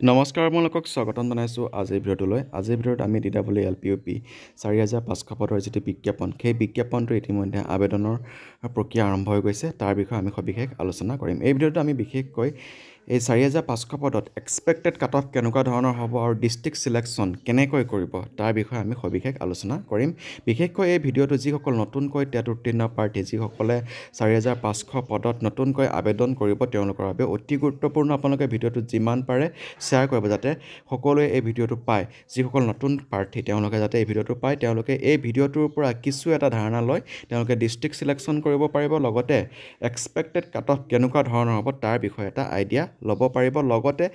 নমস্কাৰ আপোনালোকক স্বাগতম জনাইছোঁ আজিৰ ভিডিঅ'টোলৈ। আজিৰ ভিডিঅ'ত আমি DWL-LPUP 4500 পদৰ যিটো বিজ্ঞাপন, সেই বিজ্ঞাপনটো ইতিমধ্যে আবেদনৰ প্ৰক্ৰিয়া আৰম্ভ হৈ গৈছে। তাৰ বিষয়ে আমি সবিশেষ আলোচনা কৰিম। এই ভিডিঅ'টো আমি বিশেষকৈ এই 4500 পদত এক্সপেক্টেড কাট অফ কেনেকুৱা ধৰণৰ হ'ব আৰু ডিষ্ট্ৰিক্ট চিলেকশ্যন কেনেকৈ কৰিব তাৰ বিষয়ে আমি সবিশেষ আলোচনা কৰিম। বিশেষকৈ এই ভিডিঅ'টো যিসকল নতুনকৈ টেট উত্তীৰ্ণ প্ৰাৰ্থী, যিসকলে 4500 পদত নতুনকৈ আবেদন কৰিব, তেওঁলোকৰ বাবে অতি গুৰুত্বপূৰ্ণ। আপোনালোকে ভিডিঅ'টো যিমান পাৰে শ্বেয়াৰ কৰিব যাতে সকলোৱে এই ভিডিঅ'টো পায়। যিসকল নতুন প্ৰাৰ্থী তেওঁলোকে যাতে এই ভিডিঅ'টো পায়, তেওঁলোকে এই ভিডিঅ'টোৰ পৰা কিছু এটা ধাৰণা লৈ তেওঁলোকে ডিষ্ট্ৰিক্ট চিলেকশ্যন কৰিব পাৰিব, লগতে এক্সপেক্টেড কাট অফ কেনেকুৱা ধৰণৰ হ'ব তাৰ বিষয়ে এটা আইডিয়া ল'ব পাৰিব। লগতে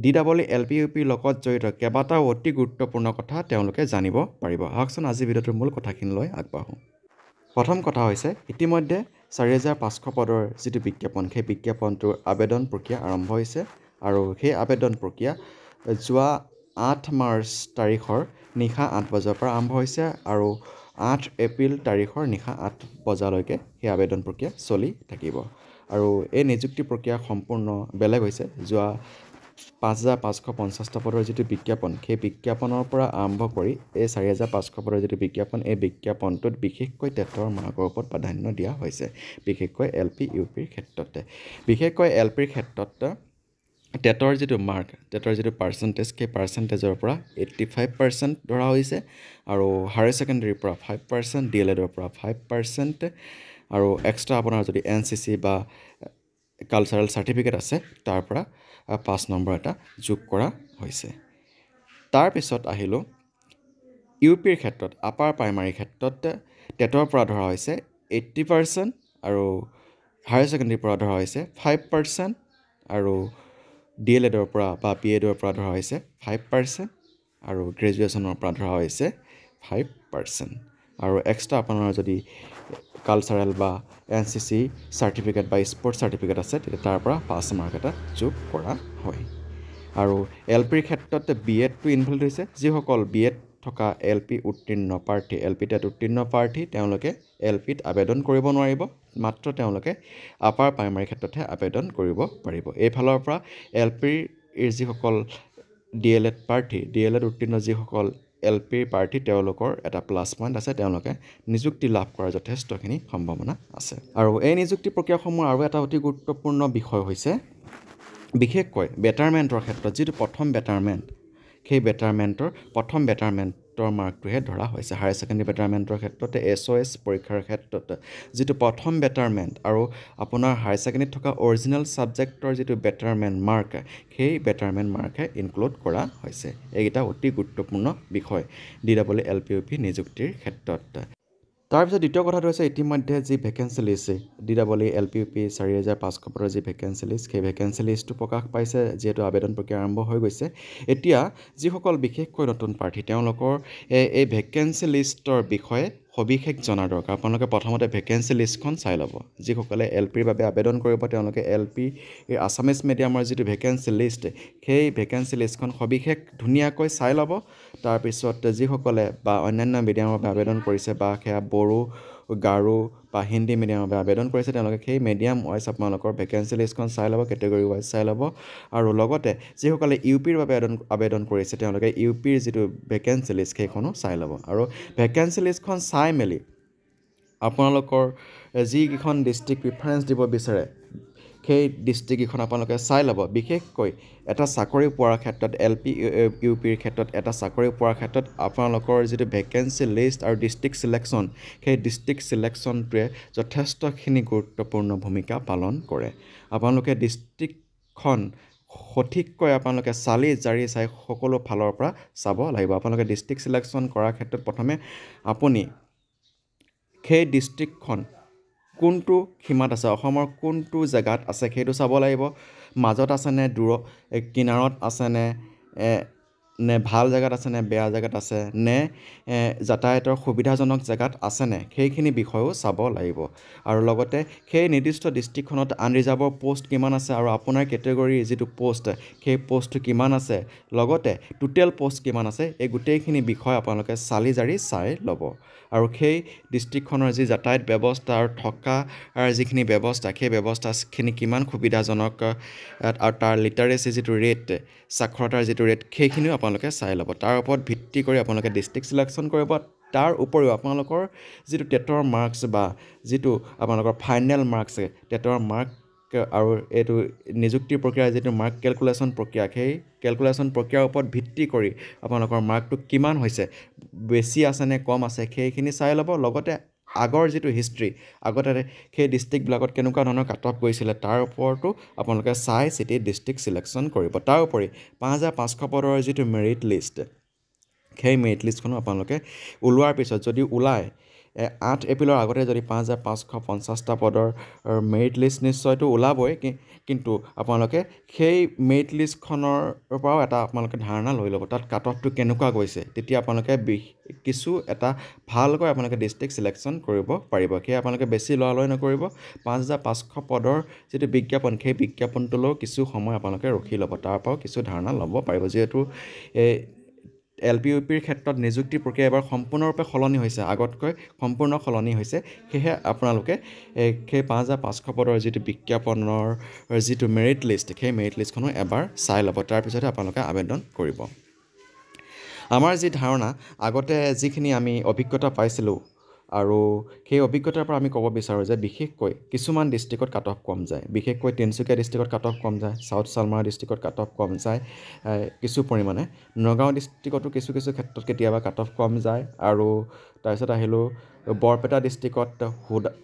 DWL-LPUPৰ লগত জড়িত কেইবাটাও অতি গুৰুত্বপূৰ্ণ কথা তেওঁলোকে জানিব পাৰিব। আহকচোন আজি ভিডিঅ'টোৰ মূল কথাখিনিলৈ আগবাঢ়োঁ। প্ৰথম কথা হৈছে, ইতিমধ্যে 4500 পদৰ যিটো বিজ্ঞাপন, সেই বিজ্ঞাপনটোৰ আবেদন প্ৰক্ৰিয়া আৰম্ভ হৈছে আৰু সেই আবেদন প্ৰক্ৰিয়া যোৱা 8 মাৰ্চ তাৰিখৰ নিশা 8 বজাৰ পৰা আৰম্ভ হৈছে আৰু 8 এপ্ৰিল তাৰিখৰ নিশা 8 বজালৈকে সেই আবেদন প্ৰক্ৰিয়া চলি থাকিব। আৰু এই নিযুক্তি প্ৰক্ৰিয়া সম্পূৰ্ণ বেলেগ হৈছে। যোৱা 5550টা পদৰ যিটো বিজ্ঞাপন, সেই বিজ্ঞাপনৰ পৰা আৰম্ভ কৰি এই 4500 পদৰ যিটো বিজ্ঞাপন, এই বিজ্ঞাপনটোত বিশেষকৈ টেটৰ মাৰ্কৰ ওপৰত প্ৰাধান্য দিয়া হৈছে, বিশেষকৈ LPUPৰ ক্ষেত্ৰতে। বিশেষকৈ LPৰ ক্ষেত্ৰত টেটৰ যিটো মাৰ্ক, টেটৰ যিটো পাৰ্চেণ্টেজ, সেই পাৰ্চেণ্টেজৰ পৰা 85% ধৰা হৈছে আৰু হায়াৰ ছেকেণ্ডেৰীৰ পৰা 5%, DLEDৰ পৰা 5% আৰু এক্সট্ৰা আপোনাৰ যদি NCC বা কালচাৰেল চাৰ্টিফিকেট আছে তাৰ পৰা 5 নম্বৰ এটা যোগ কৰা হৈছে। তাৰপিছত আহিলোঁ UPৰ ক্ষেত্ৰত, আপাৰ প্ৰাইমাৰীৰ ক্ষেত্ৰত টেটৰ পৰা ধৰা হৈছে 80% আৰু হায়াৰ ছেকেণ্ডেৰীৰ পৰা ধৰা হৈছে 5% আৰু DLEDৰ পৰা বা BEdৰ পৰা ধৰা হৈছে 5% আৰু গ্ৰেজুৱেশ্যনৰ পৰা ধৰা হৈছে 5% আৰু এক্সট্ৰা আপোনাৰ যদি কালচাৰেল বা NCC চাৰ্টিফিকেট বা স্পৰ্টছ চাৰ্টিফিকেট আছে তেতিয়া তাৰ পৰা 5 মাৰ্ক এটা যোগ কৰা হয়। আৰু LPৰ ক্ষেত্ৰত BEdটো ইনভলভ হৈছে। যিসকল BEd থকা LP উত্তীৰ্ণ প্ৰাৰ্থী, LP টেট উত্তীৰ্ণ প্ৰাৰ্থী, তেওঁলোকে LPত আবেদন কৰিব নোৱাৰিব, মাত্ৰ তেওঁলোকে আপাৰ প্ৰাইমাৰীৰ ক্ষেত্ৰতহে আবেদন কৰিব পাৰিব। এইফালৰ পৰা LPৰ যিসকল DLED প্ৰাৰ্থী, DLED উত্তীৰ্ণ যিসকল LPৰ প্ৰাৰ্থী, তেওঁলোকৰ এটা প্লাছ পইণ্ট আছে, তেওঁলোকে নিযুক্তি লাভ কৰাৰ যথেষ্টখিনি সম্ভাৱনা আছে। আৰু এই নিযুক্তি প্ৰক্ৰিয়াসমূহৰ আৰু এটা অতি গুৰুত্বপূৰ্ণ বিষয় হৈছে বিশেষকৈ বেটাৰমেণ্টৰ ক্ষেত্ৰত যিটো প্ৰথম বেটাৰমেণ্ট, সেই বেটাৰমেণ্টৰ প্ৰথম বেটাৰমেণ্টৰ মাৰ্কটোহে ধৰা হৈছে। হায়াৰ ছেকেণ্ডেৰী বেটাৰমেণ্টৰ ক্ষেত্ৰতে SOS পৰীক্ষাৰ ক্ষেত্ৰত যিটো প্ৰথম বেটাৰমেণ্ট আৰু আপোনাৰ হায়াৰ ছেকেণ্ডেৰীত থকা অৰিজিনেল ছাবজেক্টৰ যিটো বেটাৰমেণ্ট মাৰ্ক, সেই বেটাৰমেণ্ট মাৰ্কহে ইনক্লুড কৰা হৈছে। এইকেইটা অতি গুৰুত্বপূৰ্ণ বিষয় DWL-LPUP নিযুক্তিৰ ক্ষেত্ৰত। তাৰপিছত দ্বিতীয় কথাটো হৈছে, ইতিমধ্যে যি ভেকেঞ্চি লিষ্ট, DWL-LPUP 4500 পদৰ যি ভেকেঞ্চি লিষ্ট, সেই ভেকেঞ্চি লিষ্টটো প্ৰকাশ পাইছে। যিহেতু আবেদন প্ৰক্ৰিয়া আৰম্ভ হৈ গৈছে, এতিয়া যিসকল বিশেষকৈ নতুন প্ৰাৰ্থী, তেওঁলোকৰ এই ভেকেঞ্চি লিষ্টৰ বিষয়ে সবিশেষ জনাৰ দৰকাৰ। আপোনালোকে প্ৰথমতে ভেকেঞ্চি লিষ্টখন চাই ল'ব। যিসকলে LPৰ বাবে আবেদন কৰিব, তেওঁলোকে LP আছামিজ মিডিয়ামৰ যিটো ভেকেঞ্চি লিষ্ট, সেই ভেকেঞ্চি লিষ্টখন সবিশেষ ধুনীয়াকৈ চাই ল'ব। তাৰপিছত যিসকলে বা অন্যান্য মিডিয়ামৰ বাবে আবেদন কৰিছে বা সেয়া বড়ো, গাৰো বা হিন্দী মিডিয়ামৰ বাবে আবেদন কৰিছে, তেওঁলোকে সেই মিডিয়াম ৱাইজ আপোনালোকৰ ভেকেঞ্চি লিষ্টখন চাই ল'ব, কেটেগৰী ৱাইজ চাই ল'ব। আৰু লগতে যিসকলে UPৰ বাবে আবেদন কৰিছে, তেওঁলোকে UPৰ যিটো ভেকেঞ্চি লিষ্ট, সেইখনো চাই ল'ব। আৰু ভেকেঞ্চি লিষ্টখন চাই মেলি আপোনালোকৰ যিকেইখন ডিষ্ট্ৰিক্ট প্ৰিফাৰেঞ্চ দিব বিচাৰে, সেই ডিষ্ট্ৰিক্টকেইখন আপোনালোকে চাই ল'ব। বিশেষকৈ এটা চাকৰি পোৱাৰ ক্ষেত্ৰত, LPUPৰ ক্ষেত্ৰত এটা চাকৰি পোৱাৰ ক্ষেত্ৰত আপোনালোকৰ যিটো ভেকেঞ্চি লিষ্ট আৰু ডিষ্ট্ৰিক্ট চিলেকশ্যন, সেই ডিষ্ট্ৰিক্ট চিলেকশ্যনটোৱে যথেষ্টখিনি গুৰুত্বপূৰ্ণ ভূমিকা পালন কৰে। আপোনালোকে ডিষ্ট্ৰিক্টখন সঠিককৈ আপোনালোকে চালি জাৰি চাই সকলো ফালৰ পৰা চাব লাগিব। আপোনালোকে ডিষ্ট্ৰিক্ট চিলেকশ্যন কৰাৰ ক্ষেত্ৰত প্ৰথমে আপুনি সেই ডিষ্ট্ৰিক্টখন কোনটো সীমাত আছে, অসমৰ কোনটো জেগাত আছে সেইটো চাব লাগিব। মাজত আছেনে, কিনাৰত আছেনে, নে ভাল জেগাত আছে নে বেয়া জেগাত আছে নে যাতায়াতৰ সুবিধাজনক জেগাত আছেনে সেইখিনি বিষয়েও চাব লাগিব আৰু লগতে সেই নিৰ্দিষ্ট ডিষ্ট্ৰিক্টখনত আনৰিজাৰ্ভৰ পোষ্ট কিমান আছে আৰু আপোনাৰ কেটেগৰীৰ যিটো পোষ্ট সেই পোষ্টটো কিমান আছে লগতে টোটেল পোষ্ট কিমান আছে এই গোটেইখিনি বিষয় আপোনালোকে চালি জাৰি চাই ল'ব আৰু সেই ডিষ্ট্ৰিক্টখনৰ যি যাতায়াত ব্যৱস্থা আৰু থকাৰ যিখিনি ব্যৱস্থা সেই ব্যৱস্থাখিনি কিমান সুবিধাজনক আৰু তাৰ লিটাৰেচি যিটো ৰেট সাক্ষৰতাৰ যিটো ৰেট সেইখিনিও আপোনালোকে চাই ল'ব তাৰ ওপৰত ভিত্তি কৰি আপোনালোকে ডিষ্ট্ৰিক্ট চিলেকশ্যন কৰিব তাৰ উপৰিও আপোনালোকৰ যিটো টেটৰ মাৰ্কছ বা যিটো আপোনালোকৰ ফাইনেল মাৰ্কছ টেটৰ মাৰ্ক আৰু এইটো নিযুক্তি প্ৰক্ৰিয়াৰ যিটো মাৰ্ক কেলকুলেশ্যন প্ৰক্ৰিয়া সেই কেলকুলেশ্যন প্ৰক্ৰিয়াৰ ওপৰত ভিত্তি কৰি আপোনালোকৰ মাৰ্কটো কিমান হৈছে বেছি আছে নে কম আছে সেইখিনি চাই ল'ব লগতে আগৰ যিটো হিষ্ট্ৰী আগতে সেই ডিষ্ট্ৰিক্টবিলাকত কেনেকুৱা ধৰণৰ কাট অফ গৈছিলে তাৰ ওপৰতো আপোনালোকে চাই চিতি ডিষ্ট্ৰিক্ট চিলেকশ্যন কৰিব তাৰ উপৰি 5500 পদৰ যিটো মেৰিট লিষ্ট সেই মেৰিট লিষ্টখনো আপোনালোকে ওলোৱাৰ পিছত যদি ওলায় 8 এপ্ৰিলৰ আগতে যদি 5550টা পদৰ মেৰিট লিষ্ট নিশ্চয়তো ওলাবই কিন্তু আপোনালোকে সেই মেৰিট লিষ্টখনৰ পৰাও এটা আপোনালোকে ধাৰণা লৈ ল'ব তাত কাট অফটো কেনেকুৱা গৈছে তেতিয়া আপোনালোকে কিছু এটা ভালকৈ আপোনালোকে ডিষ্ট্ৰিক্ট চিলেকশ্যন কৰিব পাৰিব সেয়ে আপোনালোকে বেছি লৰালৰি নকৰিব 5500 পদৰ যিটো বিজ্ঞাপন সেই বিজ্ঞাপনটোলৈও কিছু সময় আপোনালোকে ৰখি ল'ব তাৰ পৰাও কিছু ধাৰণা ল'ব পাৰিব যিহেতু LP UPৰ ক্ষেত্ৰত নিযুক্তি প্ৰক্ৰিয়া এবাৰ সম্পূৰ্ণৰূপে সলনি হৈছে আগতকৈ সম্পূৰ্ণ সলনি হৈছে সেয়ে আপোনালোকে সেই 5500 পদৰ যিটো বিজ্ঞাপনৰ যিটো মেৰিট লিষ্ট সেই মেৰিট লিষ্টখনো এবাৰ চাই ল'ব তাৰপিছতে আপোনালোকে আবেদন কৰিব আমাৰ যি ধাৰণা আগতে যিখিনি আমি অভিজ্ঞতা পাইছিলোঁ আৰু সেই অভিজ্ঞতাৰ পৰা আমি ক'ব বিচাৰোঁ যে বিশেষকৈ কিছুমান ডিষ্ট্ৰিক্টত কাট অফ কম যায় বিশেষকৈ তিনিচুকীয়া ডিষ্ট্ৰিক্টত কাট অফ কম যায় চাউথ চালমাৰা ডিষ্ট্ৰিক্টত কাট অফ কম যায় কিছু পৰিমাণে নগাঁও ডিষ্ট্ৰিক্টতো কিছু ক্ষেত্ৰত কেতিয়াবা কাট অফ কম যায় আৰু তাৰপিছত আহিলোঁ বৰপেটা ডিষ্ট্ৰিক্টত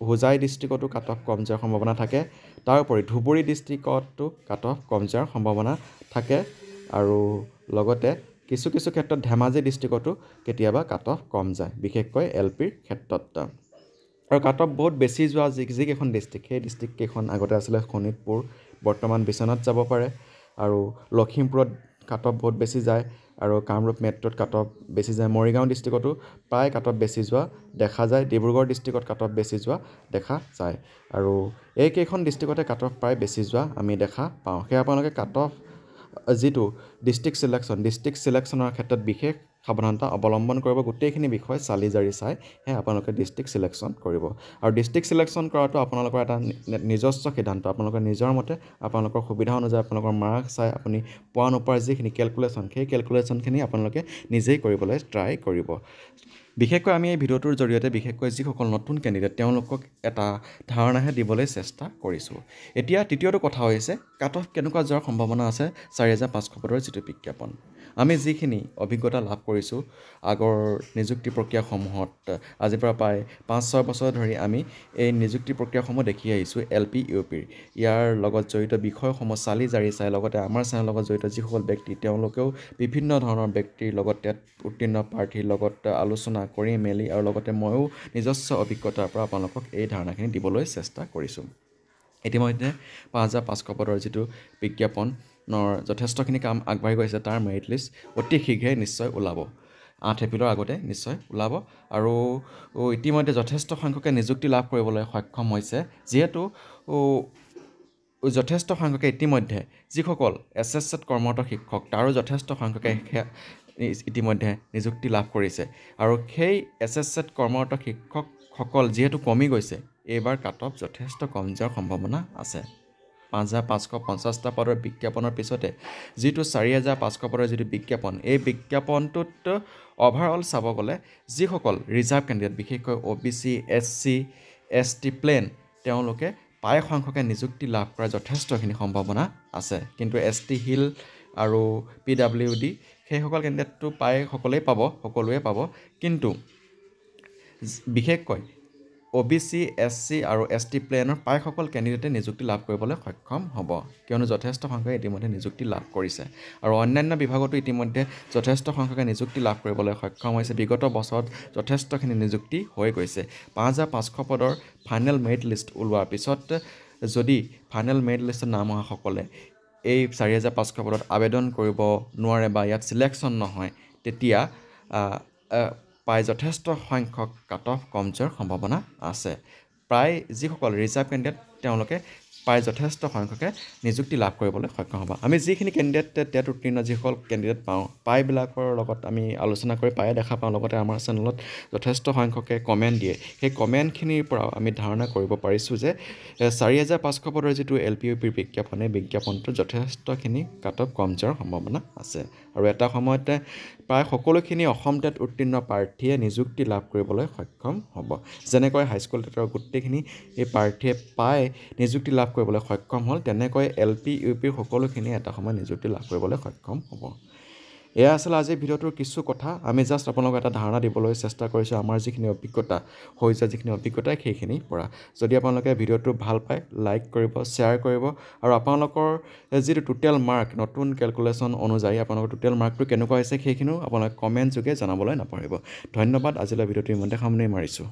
হোজাই ডিষ্ট্ৰিক্টতো কাট অফ কম যোৱাৰ সম্ভাৱনা থাকে তাৰোপৰি ধুবুৰী ডিষ্ট্ৰিক্টতো কাট অফ কম যোৱাৰ সম্ভাৱনা থাকে আৰু লগতে কিছু ক্ষেত্ৰত ধেমাজি ডিষ্ট্ৰিক্টতো কেতিয়াবা কাট অফ কম যায় বিশেষকৈ LPৰ ক্ষেত্ৰত আৰু কাট অফ বহুত বেছি যোৱা যিকেইখন ডিষ্ট্ৰিক্ট সেই ডিষ্ট্ৰিক্টকেইখন আগতে আছিলে শোণিতপুৰ বৰ্তমান বিশ্বনাথ যাব পাৰে আৰু লখিমপুৰত কাট অফ বহুত বেছি যায় আৰু কামৰূপ মেট্ৰ'ত কাট অফ বেছি যায় মৰিগাঁও ডিষ্ট্ৰিক্টতো প্ৰায় কাট অফ বেছি যোৱা দেখা যায় ডিব্ৰুগড় ডিষ্ট্ৰিক্টত কাট অফ বেছি যোৱা দেখা যায় আৰু এইকেইখন ডিষ্ট্ৰিক্টতে কাট অফ প্ৰায় বেছি যোৱা আমি দেখা পাওঁ সেয়া আপোনালোকে কাট অফ যিটো ডিষ্ট্ৰিক্ট চিলেকশ্যনৰ ক্ষেত্ৰত বিশেষ সাৱধানতা অৱলম্বন কৰিব গোটেইখিনি বিষয় চালি জাৰি চাই আপোনালোকে ডিষ্ট্ৰিক্ট চিলেকশ্যন কৰিব আৰু ডিষ্ট্ৰিক্ট চিলেকশ্যন কৰাটো আপোনালোকৰ এটা নিজস্ব সিদ্ধান্ত আপোনালোকৰ নিজৰ মতে আপোনালোকৰ সুবিধা অনুযায়ী আপোনালোকৰ মাৰ্ক চাই আপুনি পোৱা নোপোৱাৰ যিখিনি কেলকুলেশ্যন সেই কেলকুলেশ্যনখিনি আপোনালোকে নিজেই কৰিবলৈ ট্ৰাই কৰিব বিশেষকৈ আমি এই ভিডিঅ'টোৰ জৰিয়তে বিশেষকৈ যিসকল নতুন কেণ্ডিডেট তেওঁলোকক এটা ধাৰণাহে দিবলৈ চেষ্টা কৰিছোঁ এতিয়া তৃতীয়টো কথা হৈছে কাট অফ কেনেকুৱা যোৱাৰ সম্ভাৱনা আছে 4500 পদৰ যিটো বিজ্ঞাপন আমি যিখিনি অভিজ্ঞতা লাভ কৰিছোঁ আগৰ নিযুক্তি প্ৰক্ৰিয়াসমূহত আজিৰ পৰা প্ৰায় 5-6 বছৰ ধৰি আমি এই নিযুক্তি প্ৰক্ৰিয়াসমূহ দেখি আহিছোঁ LP UPৰ ইয়াৰ লগত জড়িত বিষয়সমূহ চালি জাৰি চাই লগতে আমাৰ চেনেলৰ লগত জড়িত যিসকল ব্যক্তি তেওঁলোকেও বিভিন্ন ধৰণৰ ব্যক্তিৰ লগত উত্তীৰ্ণ প্ৰাৰ্থীৰ লগত আলোচনা কৰি মেলি আৰু লগতে ময়ো নিজস্ব অভিজ্ঞতাৰ পৰা আপোনালোকক এই ধাৰণাখিনি দিবলৈ চেষ্টা কৰিছোঁ ইতিমধ্যে 5500 পদৰ যিটো বিজ্ঞাপনৰ যথেষ্টখিনি কাম আগবাঢ়ি গৈছে তাৰ মেৰিট লিষ্ট অতি শীঘ্ৰেই নিশ্চয় ওলাব 8 এপ্ৰিলৰ আগতে নিশ্চয় ওলাব আৰু ইতিমধ্যে যথেষ্ট সংখ্যকে নিযুক্তি লাভ কৰিবলৈ সক্ষম হৈছে যিহেতু যথেষ্ট সংখ্যকে ইতিমধ্যে যিসকল SSCত কৰ্মৰত শিক্ষক তাৰো যথেষ্ট সংখ্যকে ইতিমধ্যে নিযুক্তি লাভ কৰিছে আৰু সেই SSCত কৰ্মৰত শিক্ষকসকল যিহেতু কমি গৈছে এইবাৰ কাট অফ যথেষ্ট কম যোৱাৰ সম্ভাৱনা আছে 5550টা পদৰ বিজ্ঞাপনৰ পিছতে যিটো 4500 পদৰ যিটো বিজ্ঞাপন এই বিজ্ঞাপনটোত অভাৰঅল চাব গ'লে যিসকল ৰিজাৰ্ভ কেণ্ডিডেট বিশেষকৈ OBC SC ST প্লেন তেওঁলোকে প্ৰায় সংখ্যকে নিযুক্তি লাভ কৰাৰ যথেষ্টখিনি সম্ভাৱনা আছে কিন্তু ST হিল আৰু PWD সেইসকল কেণ্ডিডেটটো প্ৰায় সকলোৱে পাব কিন্তু বিশেষকৈ OBC SC আৰু ST প্লেনৰ প্ৰায়সকল কেণ্ডিডেটে নিযুক্তি লাভ কৰিবলৈ সক্ষম হ'ব কিয়নো যথেষ্ট সংখ্যকে ইতিমধ্যে নিযুক্তি লাভ কৰিছে আৰু অন্যান্য বিভাগতো ইতিমধ্যে যথেষ্ট সংখ্যকে নিযুক্তি লাভ কৰিবলৈ সক্ষম হৈছে বিগত বছৰত যথেষ্টখিনি নিযুক্তি হৈ গৈছে 5500 পদৰ ফাইনেল মেৰিট লিষ্ট ওলোৱাৰ পিছত যদি ফাইনেল মেৰিট লিষ্টত নাম অহাসকলে এই 4,500 পদত আবেদন কৰিব নোৱাৰে বা ইয়াত চিলেকশ্যন নহয় তেতিয়া প্ৰায় যথেষ্ট সংখ্যক কাট অফ কম যোৱাৰ সম্ভাৱনা আছে প্ৰায় যিসকল ৰিজাৰ্ভ কেণ্ডিডেট তেওঁলোকে প্ৰায় যথেষ্ট সংখ্যকে নিযুক্তি লাভ কৰিবলৈ সক্ষম হ'ব আমি যিখিনি কেণ্ডিডেট টেট উত্তীৰ্ণ যিসকল কেণ্ডিডেট পাওঁ প্ৰায়বিলাকৰ লগত আমি আলোচনা কৰি প্ৰায়ে দেখা পাওঁ লগতে আমাৰ চেনেলত যথেষ্ট সংখ্যকে কমেণ্ট দিয়ে সেই কমেণ্টখিনিৰ পৰাও আমি ধাৰণা কৰিব পাৰিছোঁ যে 4,500 পদৰ যিটো LP/UP বিজ্ঞাপন এই বিজ্ঞাপনটো যথেষ্টখিনি কাট অফ কম যোৱাৰ সম্ভাৱনা আছে আৰু এটা সময়তে প্ৰায় সকলোখিনি অসম টেট উত্তীৰ্ণ প্ৰাৰ্থীয়ে নিযুক্তি লাভ কৰিবলৈ সক্ষম হ'ব যেনেকৈ হাইস্কুল টেটৰ গোটেইখিনি এই প্ৰাৰ্থীয়ে প্ৰায় নিযুক্তি লাভ কৰিবলৈ সক্ষম হ'ল তেনেকৈ LP/UP সকলোখিনি এটা সময় নিযুক্তি লাভ কৰিবলৈ সক্ষম হ'ব এয়া আছিলে আজিৰ ভিডিঅ'টোৰ কিছু কথা আমি জাষ্ট আপোনালোকক এটা ধাৰণা দিবলৈ চেষ্টা কৰিছোঁ আমাৰ যিখিনি অভিজ্ঞতা হৈ যোৱা যিখিনি অভিজ্ঞতা সেইখিনিৰ পৰা যদি আপোনালোকে ভিডিঅ'টো ভাল পায় লাইক কৰিব শ্বেয়াৰ কৰিব আৰু আপোনালোকৰ যিটো টোটেল মাৰ্ক নতুন কেলকুলেশ্যন অনুযায়ী আপোনালোকৰ টোটেল মাৰ্কটো কেনেকুৱা হৈছে সেইখিনিও আপোনালোকে কমেণ্ট যোগে জনাবলৈ নাপাহৰিব ধন্যবাদ আজিলৈ ভিডিঅ'টো ইমানতে সামৰণি মাৰিছোঁ